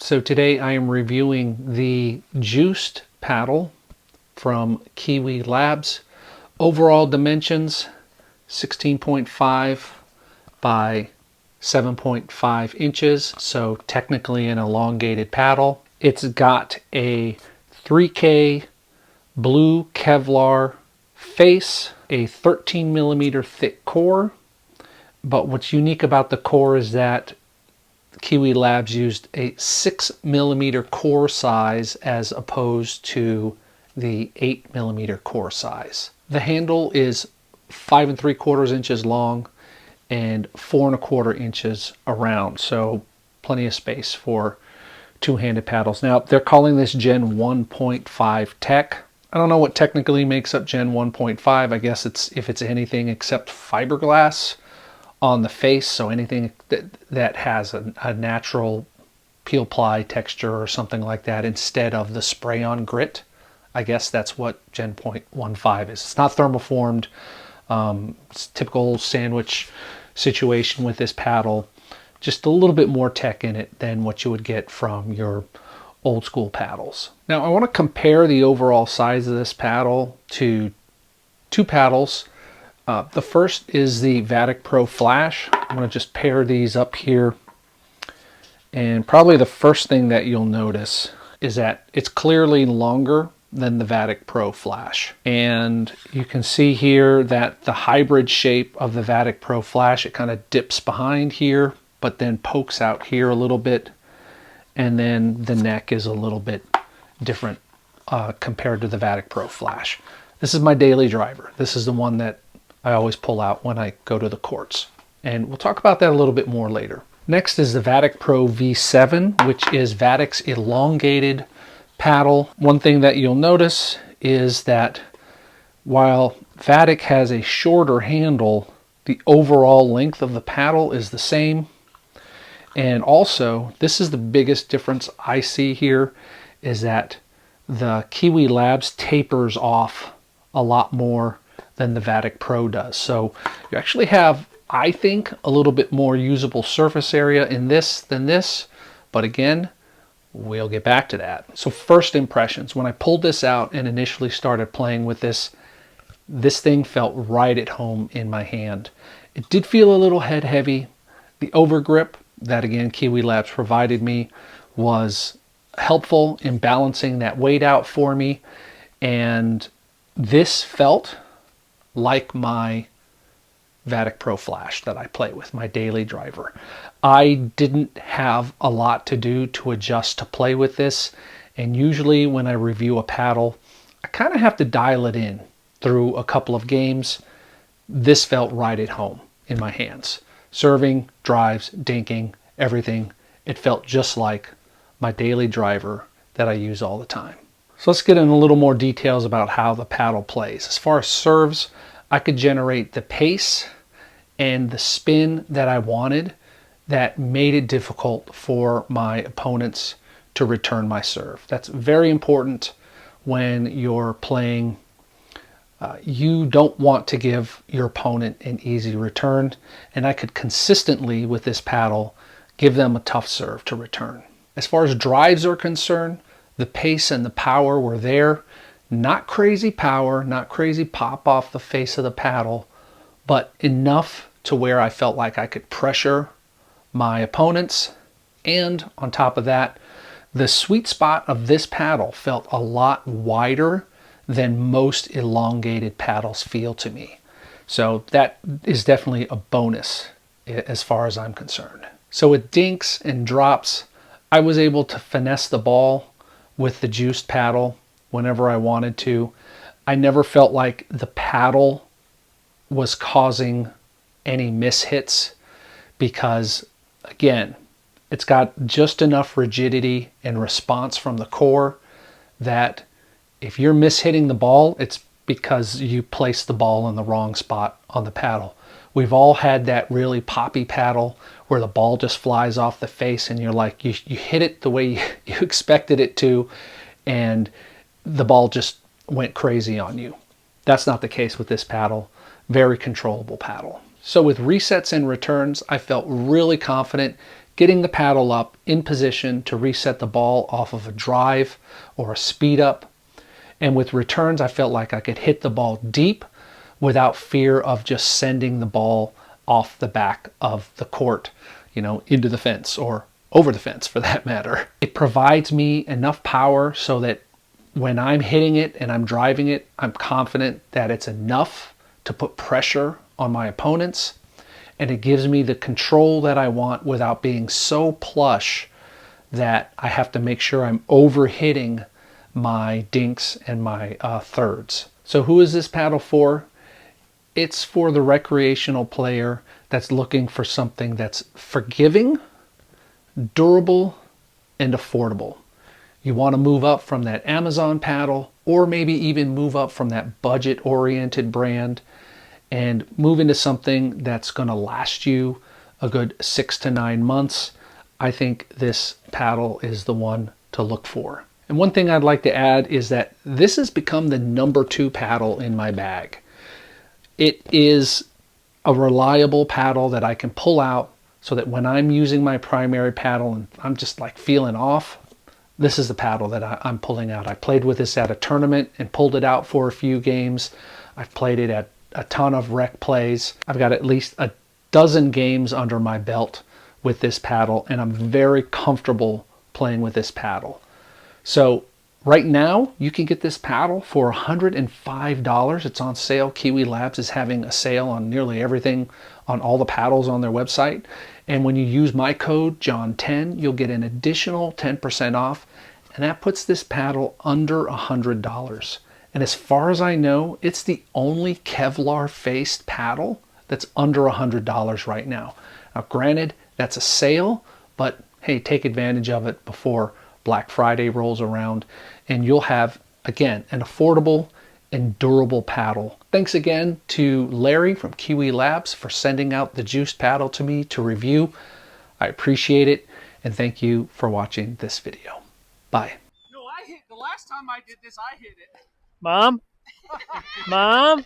So today I am reviewing the Juiced paddle from KiwiLabs. Overall dimensions 16.5 by 7.5 inches, so technically an elongated paddle. It's got a 3K blue Kevlar face, a 13 millimeter thick core, but what's unique about the core is that KiwiLabs used a 6 millimeter core size as opposed to the 8 millimeter core size. The handle is 5 3/4 inches long and 4 1/4 inches around, so plenty of space for two-handed paddles. Now they're calling this Gen 1.5 tech. I don't know what technically makes up Gen 1.5. I guess it's if it's anything except fiberglass on the face, so anything that has a natural peel ply texture or something like that instead of the spray on grit. I guess that's what Gen 1.5 is. It's not thermoformed. It's a typical sandwich situation with this paddle. Just a little bit more tech in it than what you would get from your old school paddles. Now I want to compare the overall size of this paddle to two paddles. The first is the Vatic Pro Flash. I'm going to just pair these up here. And probably the first thing that you'll notice is that it's clearly longer than the Vatic Pro Flash. And you can see here that the hybrid shape of the Vatic Pro Flash, it kind of dips behind here, but then pokes out here a little bit. And then the neck is a little bit different compared to the Vatic Pro Flash. This is my daily driver. This is the one that I always pull out when I go to the courts. And we'll talk about that a little bit more later. Next is the Vatic Pro V7, which is Vatic's elongated paddle. One thing that you'll notice is that while Vatic has a shorter handle, the overall length of the paddle is the same. And also, this is the biggest difference I see here, is that the KiwiLabs tapers off a lot more than the Vatic Pro does. So you actually have, I think, a little bit more usable surface area in this than this, but again, we'll get back to that. So first impressions, when I pulled this out and initially started playing with this thing felt right at home in my hand. It did feel a little head heavy. The overgrip that again KiwiLabs provided me was helpful in balancing that weight out for me, and this felt like my Vatic Pro Flash that I play with, my daily driver. I didn't have a lot to do to adjust to play with this, and usually when I review a paddle, I kind of have to dial it in through a couple of games. This felt right at home in my hands. Serving, drives, dinking, everything. It felt just like my daily driver that I use all the time. So let's get in a little more details about how the paddle plays. As far as serves, I could generate the pace and the spin that I wanted that made it difficult for my opponents to return my serve. That's very important when you're playing. You don't want to give your opponent an easy return, and I could consistently with this paddle give them a tough serve to return. As far as drives are concerned, the pace and the power were there. Not crazy power, not crazy pop off the face of the paddle, but enough to where I felt like I could pressure my opponents. And on top of that, the sweet spot of this paddle felt a lot wider than most elongated paddles feel to me. So that is definitely a bonus as far as I'm concerned. So with dinks and drops, I was able to finesse the ball with the Juiced paddle whenever I wanted to. I never felt like the paddle was causing any mishits because, again, it's got just enough rigidity and response from the core that if you're mishitting the ball, it's because you placed the ball in the wrong spot on the paddle. We've all had that really poppy paddle where the ball just flies off the face and you're like, you hit it the way you expected it to, and the ball just went crazy on you. That's not the case with this paddle. Very controllable paddle. So with resets and returns, I felt really confident getting the paddle up in position to reset the ball off of a drive or a speed up. And with returns, I felt like I could hit the ball deep without fear of just sending the ball off the back of the court, you know, into the fence or over the fence for that matter. It provides me enough power so that when I'm hitting it and I'm driving it, I'm confident that it's enough to put pressure on my opponents, and it gives me the control that I want without being so plush that I have to make sure I'm overhitting my dinks and my thirds. So who is this paddle for? It's for the recreational player that's looking for something that's forgiving, durable, and affordable. You want to move up from that Amazon paddle, or maybe even move up from that budget-oriented brand and move into something that's going to last you a good 6 to 9 months. I think this paddle is the one to look for. And one thing I'd like to add is that this has become the #2 paddle in my bag. It is a reliable paddle that I can pull out so that when I'm using my primary paddle and I'm just like feeling off, this is the paddle that I'm pulling out. I played with this at a tournament and pulled it out for a few games. I've played it at a ton of rec plays. I've got at least a dozen games under my belt with this paddle, and I'm very comfortable playing with this paddle. So right now you can get this paddle for $105. It's on sale. KiwiLabs is having a sale on nearly everything, on all the paddles on their website. And when you use my code John10, you'll get an additional 10% off, and that puts this paddle under $100. And as far as I know, it's the only Kevlar faced paddle that's under $100 right now. Now granted, that's a sale, but hey, take advantage of it before Black Friday rolls around, and you'll have, again, an affordable and durable paddle. Thanks again to Larry from KiwiLabs for sending out the Juiced paddle to me to review. I appreciate it, and thank you for watching this video. Bye. No, I hit the last time I did this. I hit it. Mom? Mom?